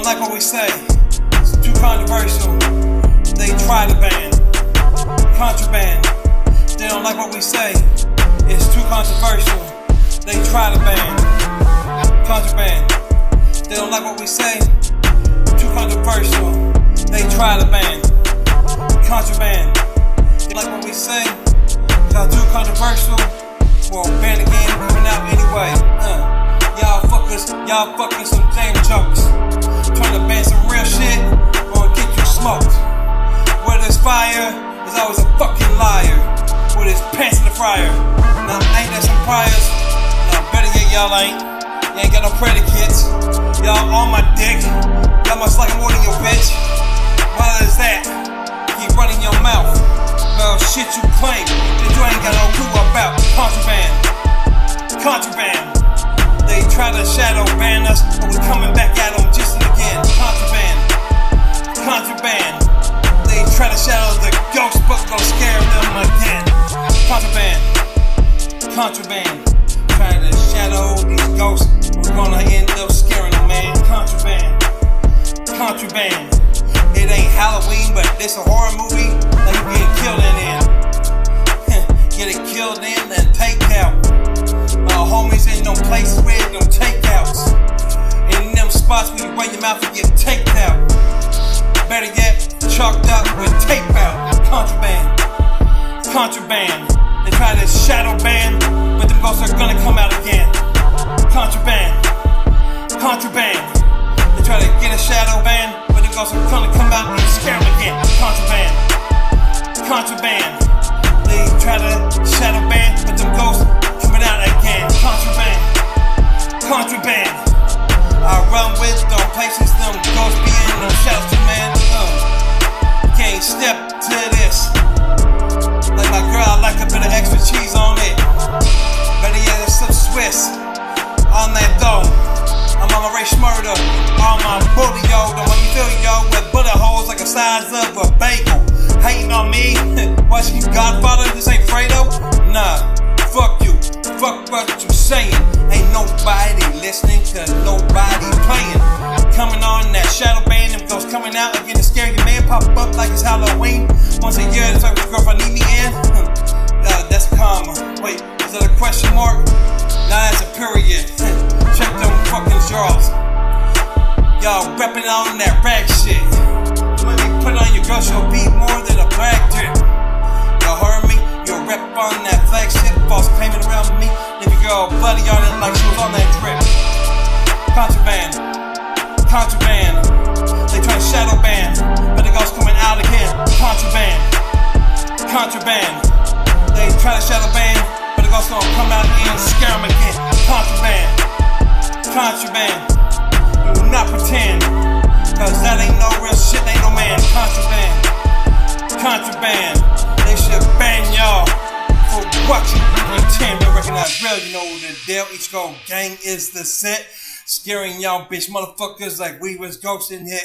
like what we say. It's too controversial. They try to ban contraband. They don't like what we say. It's too controversial. They try to ban contraband. They don't like what we say. Too controversial. They try to ban contraband. They like what we say. Cause too controversial. Well, ban again, coming out anyway. Y'all fucking some damn jokers. Trying to ban some real shit, gonna get you smoked. Where there's fire, there's always a fucking liar. With his pants in the fryer. Now, ain't there some priors? Now, better yet, y'all ain't. You ain't got no predicates. Y'all on my dick. Y'all must like more than your bitch. Why is that? Keep running your mouth about shit you claim that you ain't got no clue about. Contraband. They try to shadow ban us, but we coming back at them just again. Contraband. They try to shadow the ghost, but we're gonna scare them again. Contraband. Trying to shadow these ghosts, we're gonna end up scaring them, man. Contraband. It ain't Halloween, but this a horror movie that you get killed in. Get it killed in and take out. Homies in them places where them takeouts. In them spots where you run your mouth and get taped out. Better yet, chalked up with tape out. Contraband. They try to shadow ban, but them ghosts are gonna come out again. Contraband. They try to get a shadow ban, but them ghosts are gonna come out and scare them again. Contraband. They try to shadow ban, but them ghosts coming out again. Contraband. I run with them places, them ghosts be in them shadows too, man. Can't step to this. Like my girl, I like a bit of extra cheese on it. Better yet, it's some Swiss on that dough. I'm on my race murder, on my booty, yo. Don't want you feel, yo, with bullet holes like the size of a bagel. Hating on me, watch you Godfather, this ain't Fredo. Nah, fuck you, fuck what you saying. Ain't nobody listening to nobody playing. Coming on that shadow ban, them ghosts coming out again to scare you, man. Pop up like it's Halloween. Once a year, it's like your girlfriend need me in. That's a comma. Wait, is that a question mark? Nah, that's a period. Check them fucking jaws. Y'all reppin' on that rag shit. When you put on your girl, she'll be more than a black drip. Y'all heard me? You'll rep on that flag shit. False payment around me. If your girl bloody on it like she was on that drip. Contraband. They try to shadow ban, but the ghost coming out again. Contraband. They try to shadow ban, but the ghost gonna come out and scare them again. Contraband. Do not pretend, cause that ain't no real shit, ain't no man. Contraband. They should ban y'all for what you pretend. You recognize real, you know the deal. Each go gang is the set. Scaring y'all bitch motherfuckers like we was ghosts in here.